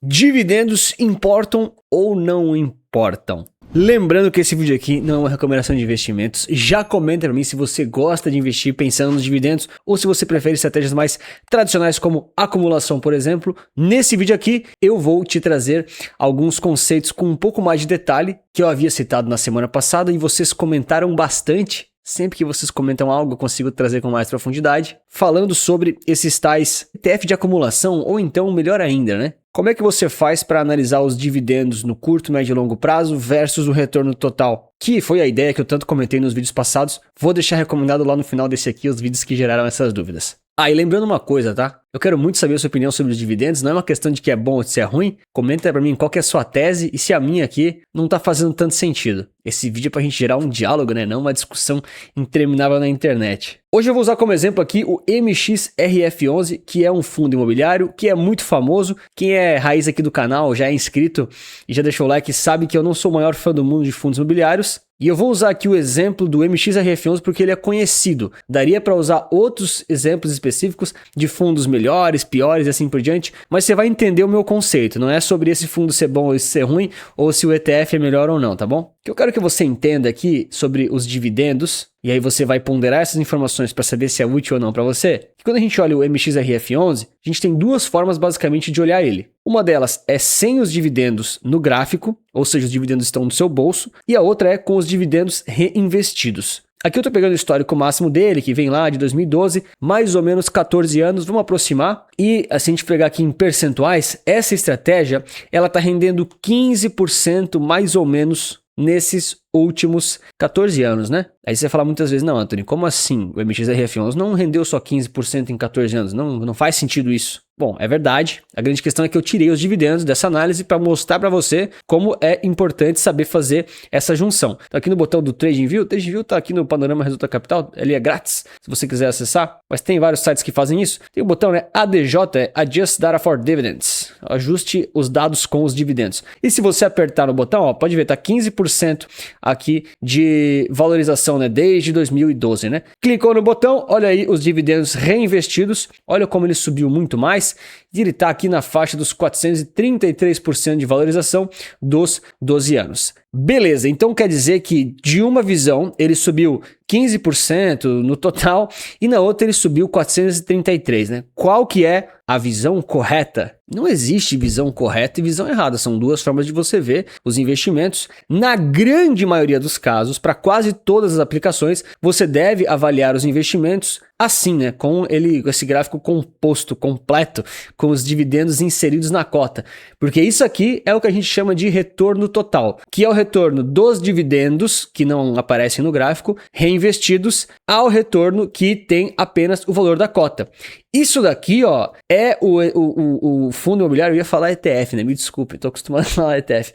Dividendos importam ou não importam? Lembrando que esse vídeo aqui não é uma recomendação de investimentos. Já comenta pra mim se você gosta de investir pensando nos dividendos ou se você prefere estratégias mais tradicionais como acumulação, por exemplo. Nesse vídeo aqui eu vou te trazer alguns conceitos com um pouco mais de detalhe que eu havia citado na semana passada e vocês comentaram bastante. Sempre que vocês comentam algo, eu consigo trazer com mais profundidade, falando sobre esses tais ETF de acumulação, ou então, melhor ainda, né? Como é que você faz para analisar os dividendos no curto, médio e longo prazo versus o retorno total? Que foi a ideia que eu tanto comentei nos vídeos passados. Vou deixar recomendado lá no final desse aqui os vídeos que geraram essas dúvidas. Ah, e lembrando uma coisa, tá? Eu quero muito saber a sua opinião sobre os dividendos, não é uma questão de que é bom ou se é ruim. Comenta pra mim qual que é a sua tese e se a minha aqui não tá fazendo tanto sentido. Esse vídeo é pra gente gerar um diálogo, né? Não uma discussão interminável na internet. Hoje eu vou usar como exemplo aqui o MXRF11, que é um fundo imobiliário, que é muito famoso. Quem é raiz aqui do canal, já é inscrito e já deixou o like, sabe que eu não sou o maior fã do mundo de fundos imobiliários. E eu vou usar aqui o exemplo do MXRF11 porque ele é conhecido. Daria para usar outros exemplos específicos de fundos melhores, piores e assim por diante, mas você vai entender o meu conceito. Não é sobre esse fundo ser bom ou ser ruim, ou se o ETF é melhor ou não, tá bom? O que eu quero que você entenda aqui sobre os dividendos, e aí você vai ponderar essas informações para saber se é útil ou não para você. Que quando a gente olha o MXRF11, a gente tem duas formas basicamente de olhar ele. Uma delas é sem os dividendos no gráfico, ou seja, os dividendos estão no seu bolso, e a outra é com os dividendos reinvestidos. Aqui eu estou pegando o histórico máximo dele, que vem lá de 2012, mais ou menos 14 anos, vamos aproximar. E se a gente pegar aqui em percentuais, essa estratégia ela está rendendo 15% mais ou menos nesses últimos 14 anos, né? Aí você fala muitas vezes, não, Anthony, como assim? O MXRF11 não rendeu só 15% em 14 anos, não faz sentido isso. Bom, é verdade. A grande questão é que eu tirei os dividendos dessa análise para mostrar para você como é importante saber fazer essa junção. Então aqui no botão do TradingView, o TradingView está aqui no Panorama Resultado Capital, ele é grátis, se você quiser acessar, mas tem vários sites que fazem isso. Tem o botão, né, ADJ, Adjust Data for Dividends, ajuste os dados com os dividendos. E se você apertar no botão, ó, pode ver, tá 15% aqui de valorização, né, desde 2012, né? Clicou no botão, olha aí os dividendos reinvestidos, olha como ele subiu muito mais, e ele está aqui na faixa dos 433% de valorização dos 12 anos. Beleza, então quer dizer que de uma visão ele subiu 15% no total e na outra ele subiu 433%, né? Qual que é a visão correta? Não existe visão correta e visão errada, são duas formas de você ver os investimentos. Na grande maioria dos casos, para quase todas as aplicações, você deve avaliar os investimentos assim, né? Com esse gráfico composto, completo, com os dividendos inseridos na cota. Porque isso aqui é o que a gente chama de retorno total, que é o retorno dos dividendos, que não aparecem no gráfico, reinvestidos, ao retorno que tem apenas o valor da cota. Isso daqui, ó, é o fundo imobiliário, eu ia falar ETF, né? Me desculpe, tô acostumado a falar ETF.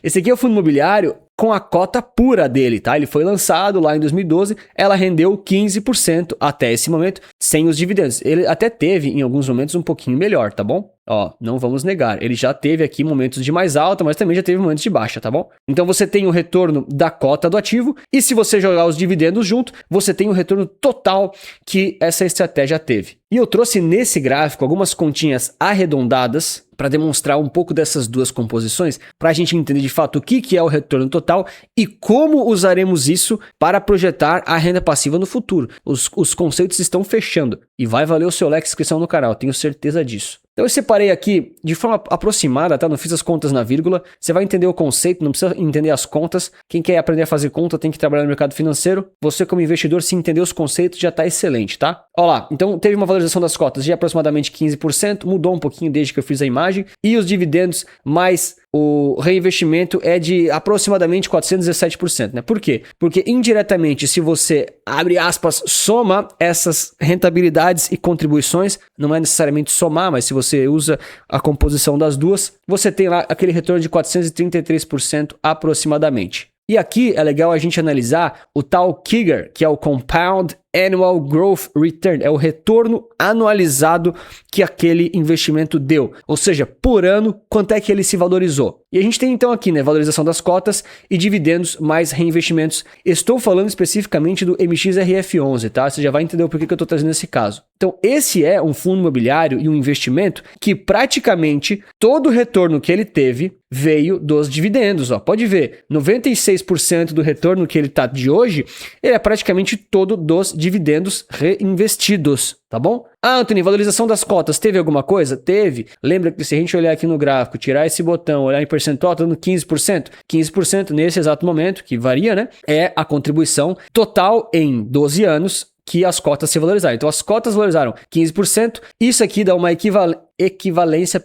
Esse aqui é o fundo imobiliário com a cota pura dele, tá? Ele foi lançado lá em 2012, ela rendeu 15% até esse momento, sem os dividendos. Ele até teve, em alguns momentos, um pouquinho melhor, tá bom? Ó, não vamos negar, ele já teve aqui momentos de mais alta, mas também já teve momentos de baixa, tá bom? Então você tem o retorno da cota do ativo e se você jogar os dividendos junto, você tem o retorno total que essa estratégia teve. E eu trouxe nesse gráfico algumas continhas arredondadas para demonstrar um pouco dessas duas composições, para a gente entender de fato o que é o retorno total e como usaremos isso para projetar a renda passiva no futuro. Os conceitos estão fechando e vai valer o seu like e inscrição no canal, tenho certeza disso. Então eu separei aqui de forma aproximada, tá? Não fiz as contas na vírgula. Você vai entender o conceito, não precisa entender as contas. Quem quer aprender a fazer conta tem que trabalhar no mercado financeiro. Você como investidor, se entender os conceitos, já tá excelente, tá? Olha lá, então teve uma valorização das cotas de aproximadamente 15%, mudou um pouquinho desde que eu fiz a imagem. E os dividendos mais o reinvestimento é de aproximadamente 417%, né? Por quê? Porque indiretamente, se você, abre aspas, soma essas rentabilidades e contribuições, não é necessariamente somar, mas se você usa a composição das duas, você tem lá aquele retorno de 433% aproximadamente. E aqui é legal a gente analisar o tal KIGR, que é o Compound Annual Growth Return, é o retorno anualizado que aquele investimento deu. Ou seja, por ano, quanto é que ele se valorizou. E a gente tem então aqui, né, valorização das cotas e dividendos mais reinvestimentos. Estou falando especificamente do MXRF11, tá? Você já vai entender o porquê que eu estou trazendo esse caso. Então, esse é um fundo imobiliário e um investimento que praticamente todo o retorno que ele teve veio dos dividendos. Ó. Pode ver, 96% do retorno que ele está de hoje, ele é praticamente todo dos dividendos reinvestidos, tá bom? Ah, Anthony, valorização das cotas, teve alguma coisa? Teve. Lembra que se a gente olhar aqui no gráfico, tirar esse botão, olhar em percentual, tá dando 15%. 15% nesse exato momento, que varia, né? É a contribuição total em 12 anos que as cotas se valorizaram. Então, as cotas valorizaram 15%. Isso aqui dá uma equivalência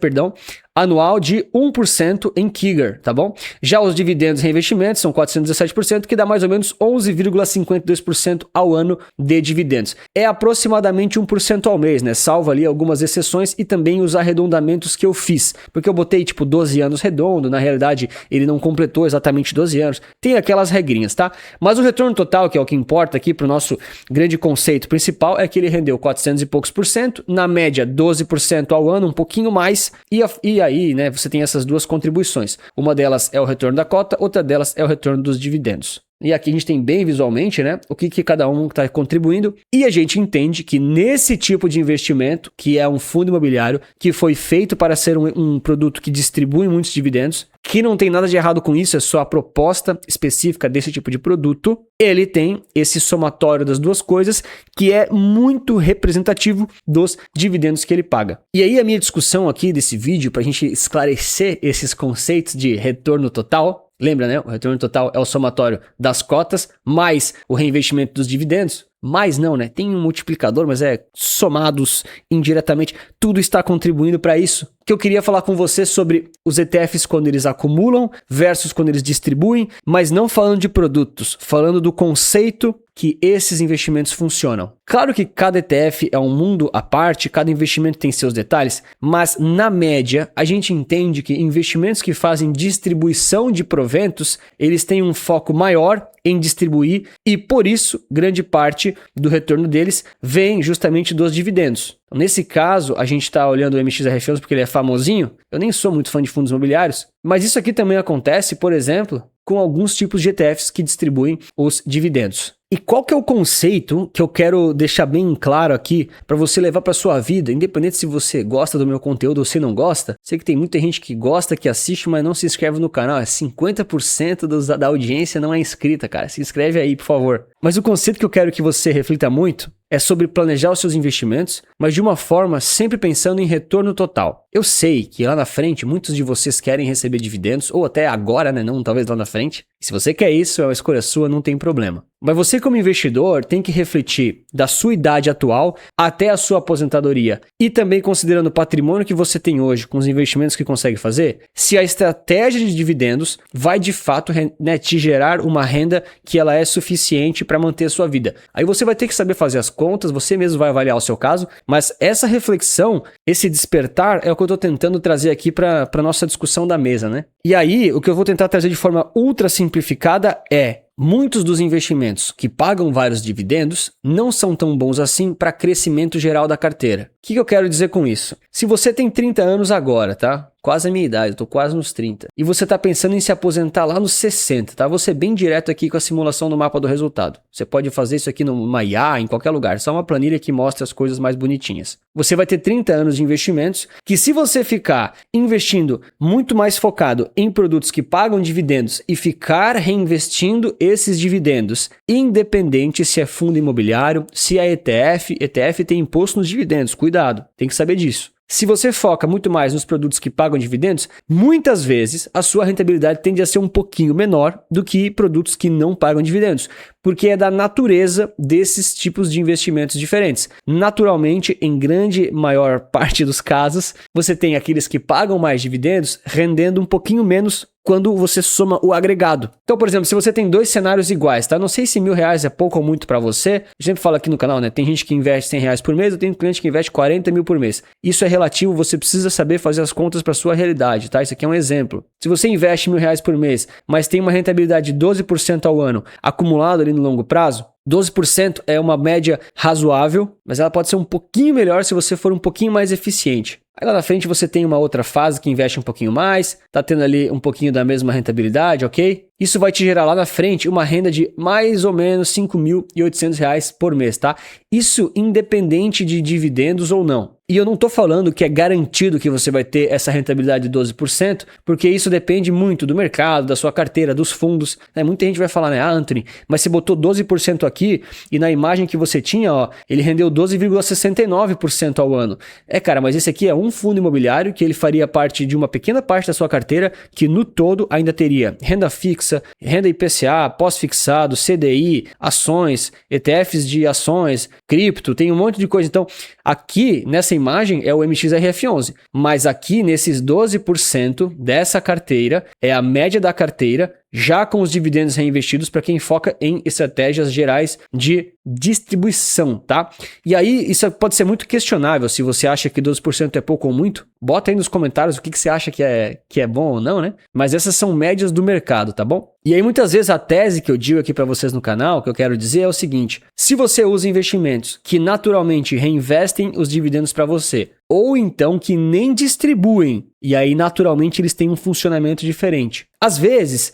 anual de 1% em KIGR, tá bom? Já os dividendos e reinvestimentos são 417%, que dá mais ou menos 11,52% ao ano de dividendos. É aproximadamente 1% ao mês, né? Salvo ali algumas exceções e também os arredondamentos que eu fiz. Porque eu botei tipo 12 anos redondo, na realidade ele não completou exatamente 12 anos. Tem aquelas regrinhas, tá? Mas o retorno total, que é o que importa aqui para o nosso grande conceito principal, é que ele rendeu 400 e poucos por cento, na média 12% ao ano, um pouquinho mais, e aí, né, você tem essas duas contribuições. Uma delas é o retorno da cota, outra delas é o retorno dos dividendos. E aqui a gente tem bem visualmente, né, o que cada um está contribuindo. E a gente entende que nesse tipo de investimento, que é um fundo imobiliário, que foi feito para ser um produto que distribui muitos dividendos, que não tem nada de errado com isso, é só a proposta específica desse tipo de produto, ele tem esse somatório das duas coisas que é muito representativo dos dividendos que ele paga. E aí a minha discussão aqui desse vídeo, para a gente esclarecer esses conceitos de retorno total, lembra, né? O retorno total é o somatório das cotas mais o reinvestimento dos dividendos. Mais não, né? Tem um multiplicador, mas é somados indiretamente. Tudo está contribuindo para isso. Que eu queria falar com você sobre os ETFs quando eles acumulam versus quando eles distribuem, mas não falando de produtos, falando do conceito que esses investimentos funcionam. Claro que cada ETF é um mundo à parte, cada investimento tem seus detalhes, mas na média a gente entende que investimentos que fazem distribuição de proventos, eles têm um foco maior em distribuir e por isso grande parte do retorno deles vem justamente dos dividendos. Nesse caso, a gente está olhando o MXRF11 porque ele é famosinho. Eu nem sou muito fã de fundos imobiliários, mas isso aqui também acontece, por exemplo, com alguns tipos de ETFs que distribuem os dividendos. E qual que é o conceito que eu quero deixar bem claro aqui para você levar para sua vida, independente se você gosta do meu conteúdo ou se não gosta? Sei que tem muita gente que gosta, que assiste, mas não se inscreve no canal. 50% da audiência não é inscrita, cara. Se inscreve aí, por favor. Mas o conceito que eu quero que você reflita muito é sobre planejar os seus investimentos, mas de uma forma sempre pensando em retorno total. Eu sei que lá na frente muitos de vocês querem receber dividendos, ou até agora, né? Não, talvez lá na frente. E se você quer isso, é uma escolha sua, não tem problema. Mas você como investidor tem que refletir da sua idade atual até a sua aposentadoria e também considerando o patrimônio que você tem hoje com os investimentos que consegue fazer, se a estratégia de dividendos vai de fato, né, te gerar uma renda que ela é suficiente para manter a sua vida. Aí você vai ter que saber fazer as contas, você mesmo vai avaliar o seu caso, mas essa reflexão, esse despertar é o que eu estou tentando trazer aqui para a nossa discussão da mesa, né? E aí, o que eu vou tentar trazer de forma ultra simplificada é: muitos dos investimentos que pagam vários dividendos não são tão bons assim para crescimento geral da carteira. O que eu quero dizer com isso? Se você tem 30 anos agora, tá? Quase a minha idade, eu tô quase nos 30. E você tá pensando em se aposentar lá nos 60, tá? Vou ser bem direto aqui com a simulação do mapa do resultado. Você pode fazer isso aqui no IA, em qualquer lugar. Só uma planilha que mostra as coisas mais bonitinhas. Você vai ter 30 anos de investimentos que, se você ficar investindo muito mais focado em produtos que pagam dividendos e ficar reinvestindo esses dividendos, independente se é fundo imobiliário, se é ETF, ETF tem imposto nos dividendos, cuidado, tem que saber disso. Se você foca muito mais nos produtos que pagam dividendos, muitas vezes a sua rentabilidade tende a ser um pouquinho menor do que produtos que não pagam dividendos, porque é da natureza desses tipos de investimentos diferentes. Naturalmente, em grande maior parte dos casos, você tem aqueles que pagam mais dividendos rendendo um pouquinho menos quando você soma o agregado. Então, por exemplo, se você tem dois cenários iguais, tá? Não sei se R$1.000 é pouco ou muito para você. Eu sempre falo aqui no canal, né? Tem gente que investe R$100 por mês, eu tenho cliente que investe 40 mil por mês. Isso é relativo, você precisa saber fazer as contas para sua realidade, tá? Isso aqui é um exemplo. Se você investe R$1.000 por mês, mas tem uma rentabilidade de 12% ao ano acumulado ali no longo prazo, 12% é uma média razoável, mas ela pode ser um pouquinho melhor se você for um pouquinho mais eficiente. Aí lá na frente você tem uma outra fase que investe um pouquinho mais, tá tendo ali um pouquinho da mesma rentabilidade, ok? Isso vai te gerar lá na frente uma renda de mais ou menos R$ 5.800 por mês, tá? Isso independente de dividendos ou não. E eu não tô falando que é garantido que você vai ter essa rentabilidade de 12%, porque isso depende muito do mercado, da sua carteira, dos fundos. Né? Muita gente vai falar, né? Ah, Anthony, mas você botou 12% aqui e na imagem que você tinha, ó, ele rendeu 12,69% ao ano. Cara, mas esse aqui é um fundo imobiliário que ele faria parte de uma pequena parte da sua carteira que no todo ainda teria renda fixa, renda IPCA, pós-fixado, CDI, ações, ETFs de ações, cripto, tem um monte de coisa. Então, aqui nessa imagem é o MXRF11, mas aqui nesses 12% dessa carteira é a média da carteira, já com os dividendos reinvestidos para quem foca em estratégias gerais de distribuição, tá? E aí isso pode ser muito questionável, se você acha que 12% é pouco ou muito, bota aí nos comentários o que você acha que é bom ou não, né? Mas essas são médias do mercado, tá bom? E aí muitas vezes a tese que eu digo aqui para vocês no canal, que eu quero dizer é o seguinte: se você usa investimentos que naturalmente reinvestem os dividendos para você, ou então que nem distribuem, e aí naturalmente eles têm um funcionamento diferente. Às vezes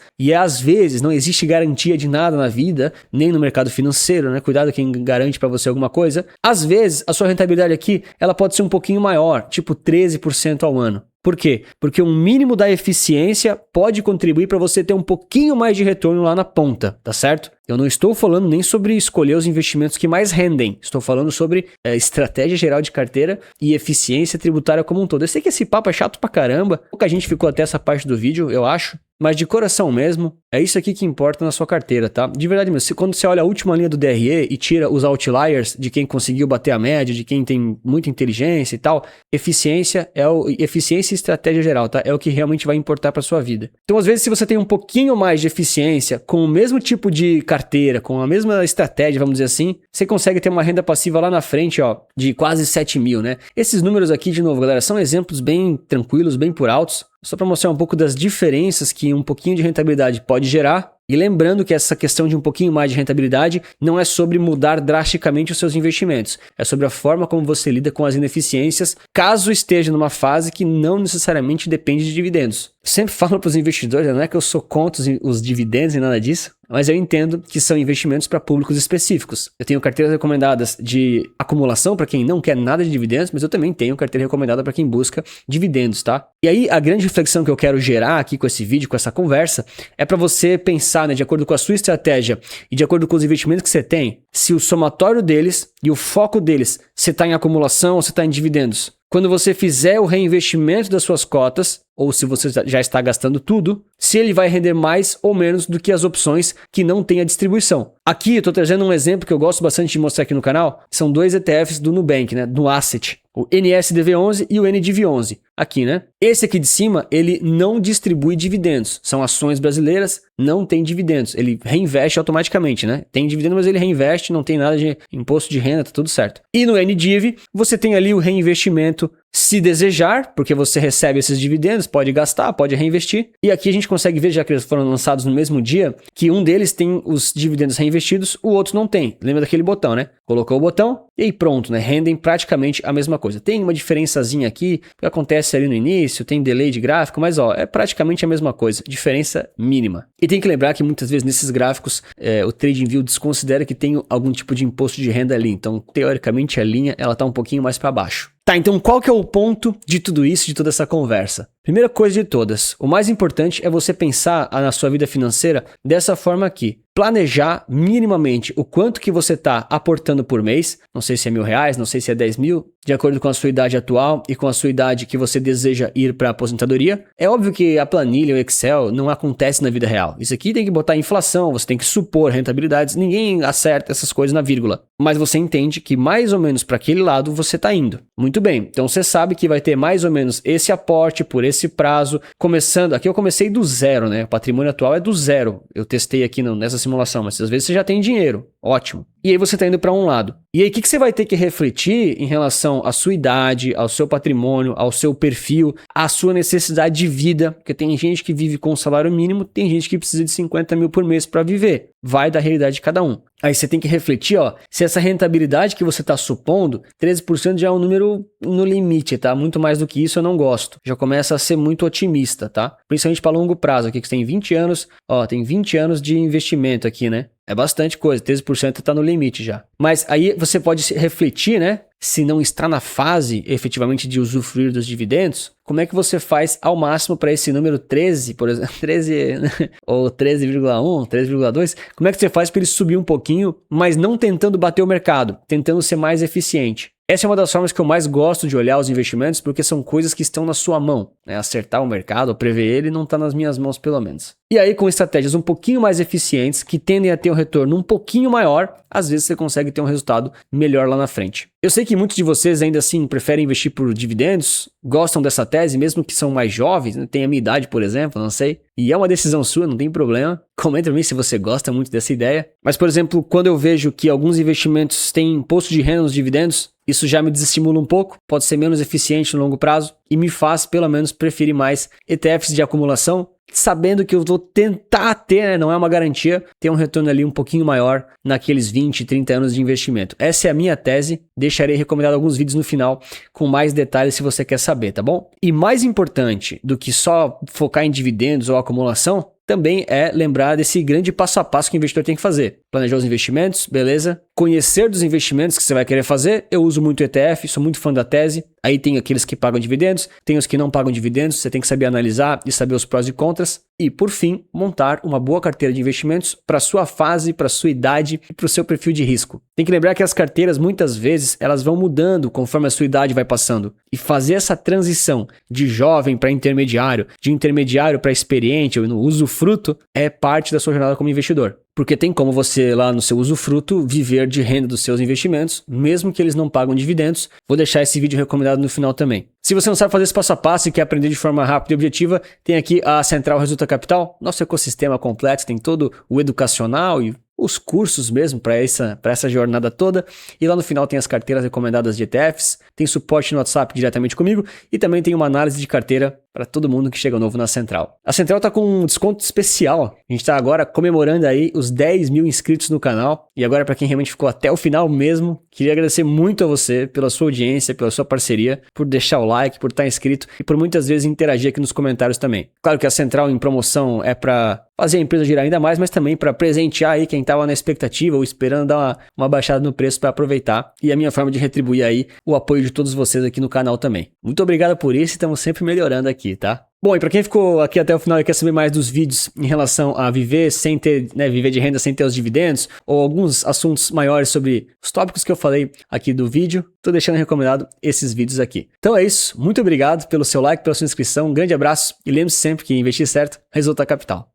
não existe garantia de nada na vida, nem no mercado financeiro, né? Cuidado quem garante para você alguma coisa. Às vezes a sua rentabilidade aqui, ela pode ser um pouquinho maior, tipo 13% ao ano. Por quê? Porque um mínimo da eficiência pode contribuir para você ter um pouquinho mais de retorno lá na ponta, tá certo? Eu não estou falando nem sobre escolher os investimentos que mais rendem. Estou falando sobre estratégia geral de carteira e eficiência tributária como um todo. Eu sei que esse papo é chato pra caramba. Pouca gente ficou até essa parte do vídeo, eu acho. Mas de coração mesmo, é isso aqui que importa na sua carteira, tá? De verdade mesmo, quando você olha a última linha do DRE e tira os outliers de quem conseguiu bater a média, de quem tem muita inteligência e tal, eficiência e estratégia geral, tá? É o que realmente vai importar para sua vida. Então, às vezes, se você tem um pouquinho mais de eficiência, com o mesmo tipo de carteira, com a mesma estratégia, vamos dizer assim, você consegue ter uma renda passiva lá na frente, ó, de quase 7 mil, né? Esses números aqui, de novo, galera, são exemplos bem tranquilos, bem por altos, só para mostrar um pouco das diferenças que um pouquinho de rentabilidade pode gerar. E lembrando que essa questão de um pouquinho mais de rentabilidade não é sobre mudar drasticamente os seus investimentos. É sobre a forma como você lida com as ineficiências, caso esteja numa fase que não necessariamente depende de dividendos. Sempre falo para os investidores, não é que eu sou contra os dividendos e nada disso, mas eu entendo que são investimentos para públicos específicos. Eu tenho carteiras recomendadas de acumulação para quem não quer nada de dividendos, mas eu também tenho carteira recomendada para quem busca dividendos, tá? E aí a grande reflexão que eu quero gerar aqui com esse vídeo, com essa conversa, é para você pensar, né, de acordo com a sua estratégia e de acordo com os investimentos que você tem, se o somatório deles e o foco deles, se está em acumulação ou se está em dividendos. Quando você fizer o reinvestimento das suas cotas, ou se você já está gastando tudo, se ele vai render mais ou menos do que as opções que não têm a distribuição. Aqui eu estou trazendo um exemplo que eu gosto bastante de mostrar aqui no canal, são dois ETFs do Nubank, né, do Asset, o NSDV11 e o NDIV11, aqui, né? Esse aqui de cima, ele não distribui dividendos, são ações brasileiras, não tem dividendos, ele reinveste automaticamente, né? Tem dividendo, mas ele reinveste, não tem nada de imposto de renda, tá tudo certo. E no NDIV, você tem ali o reinvestimento se desejar, porque você recebe esses dividendos, pode gastar, pode reinvestir. E aqui a gente consegue ver, já que eles foram lançados no mesmo dia, que um deles tem os dividendos reinvestidos, o outro não tem. Lembra daquele botão, né? Colocou o botão e aí pronto, né? Rendem praticamente a mesma coisa. Tem uma diferençazinha aqui, que acontece ali no início, tem delay de gráfico, mas ó, é praticamente a mesma coisa, diferença mínima. E tem que lembrar que muitas vezes nesses gráficos, o TradingView desconsidera que tem algum tipo de imposto de renda ali. Então, teoricamente, a linha ela tá um pouquinho mais para baixo. Tá, então qual que é o ponto de tudo isso, de toda essa conversa? Primeira coisa de todas, o mais importante é você pensar na sua vida financeira dessa forma aqui. Planejar minimamente o quanto que você está aportando por mês, não sei se é R$1.000, não sei se é 10 mil, de acordo com a sua idade atual e com a sua idade que você deseja ir para a aposentadoria. É óbvio que a planilha, o Excel, não acontece na vida real. Isso aqui tem que botar inflação, você tem que supor rentabilidades, ninguém acerta essas coisas na vírgula. Mas você entende que mais ou menos para aquele lado você está indo. Muito bem, então você sabe que vai ter mais ou menos esse aporte por esse prazo, começando, aqui eu comecei do zero, né? O patrimônio atual é do zero. Eu testei aqui nessa simulação, mas às vezes você já tem dinheiro. Ótimo. E aí você está indo para um lado. E aí o que você vai ter que refletir em relação à sua idade, ao seu patrimônio, ao seu perfil, à sua necessidade de vida, porque tem gente que vive com um salário mínimo, tem gente que precisa de 50 mil por mês para viver. Vai da realidade de cada um. Aí você tem que refletir, ó, se essa rentabilidade que você está supondo, 13% já é um número no limite, tá? Muito mais do que isso eu não gosto. Já começa a ser muito otimista, tá? Principalmente para longo prazo, aqui que você tem 20 anos, ó, tem 20 anos de investimento aqui, né? É bastante coisa, 13% está no limite já. Mas aí você pode refletir, né? Se não está na fase efetivamente de usufruir dos dividendos, como é que você faz ao máximo para esse número 13, por exemplo, 13 ou 13,1, 13,2, como é que você faz para ele subir um pouquinho, mas não tentando bater o mercado, tentando ser mais eficiente? Essa é uma das formas que eu mais gosto de olhar os investimentos, porque são coisas que estão na sua mão, né? Acertar o mercado ou prever ele não está nas minhas mãos pelo menos. E aí com estratégias um pouquinho mais eficientes, que tendem a ter um retorno um pouquinho maior, às vezes você consegue ter um resultado melhor lá na frente. Eu sei que muitos de vocês ainda assim preferem investir por dividendos, gostam dessa tese, mesmo que são mais jovens, né? Tem a minha idade, por exemplo, não sei. E é uma decisão sua, não tem problema. Comenta pra mim se você gosta muito dessa ideia. Mas, por exemplo, quando eu vejo que alguns investimentos têm imposto de renda nos dividendos, isso já me desestimula um pouco, pode ser menos eficiente no longo prazo e me faz, pelo menos, preferir mais ETFs de acumulação, sabendo que eu vou tentar ter, né, não é uma garantia, ter um retorno ali um pouquinho maior naqueles 20, 30 anos de investimento. Essa é a minha tese, deixarei recomendado alguns vídeos no final com mais detalhes se você quer saber, tá bom? E mais importante do que só focar em dividendos ou acumulação, também é lembrar desse grande passo a passo que o investidor tem que fazer. Planejar os investimentos, beleza? Conhecer dos investimentos que você vai querer fazer. Eu uso muito ETF, sou muito fã da tese. Aí tem aqueles que pagam dividendos, tem os que não pagam dividendos. Você tem que saber analisar e saber os prós e contras. E, por fim, montar uma boa carteira de investimentos para a sua fase, para a sua idade e para o seu perfil de risco. Tem que lembrar que as carteiras, muitas vezes, elas vão mudando conforme a sua idade vai passando. E fazer essa transição de jovem para intermediário, de intermediário para experiente ou no usufruto, é parte da sua jornada como investidor. Porque tem como você, lá no seu usufruto, viver de renda dos seus investimentos, mesmo que eles não pagam dividendos. Vou deixar esse vídeo recomendado no final também. Se você não sabe fazer esse passo a passo e quer aprender de forma rápida e objetiva, tem aqui a Central Resulta Capital, nosso ecossistema completo, tem todo o educacional e os cursos mesmo para essa jornada toda. E lá no final tem as carteiras recomendadas de ETFs, tem suporte no WhatsApp diretamente comigo e também tem uma análise de carteira para todo mundo que chega novo na Central. A Central está com um desconto especial. A gente está agora comemorando aí os 10 mil inscritos no canal. E agora, para quem realmente ficou até o final mesmo, queria agradecer muito a você pela sua audiência, pela sua parceria, por deixar o like, por estar inscrito e por muitas vezes interagir aqui nos comentários também. Claro que a Central em promoção é para fazer a empresa girar ainda mais, mas também para presentear aí quem estava na expectativa ou esperando dar uma baixada no preço para aproveitar. E a minha forma de retribuir aí o apoio de todos vocês aqui no canal também. Muito obrigado por isso e estamos sempre melhorando aqui, tá? Bom, e para quem ficou aqui até o final e quer saber mais dos vídeos em relação a viver sem ter, né, viver de renda sem ter os dividendos, ou alguns assuntos maiores sobre os tópicos que eu falei aqui do vídeo, tô deixando recomendado esses vídeos aqui. Então é isso, muito obrigado pelo seu like, pela sua inscrição, um grande abraço e lembre-se sempre que investir certo resulta capital.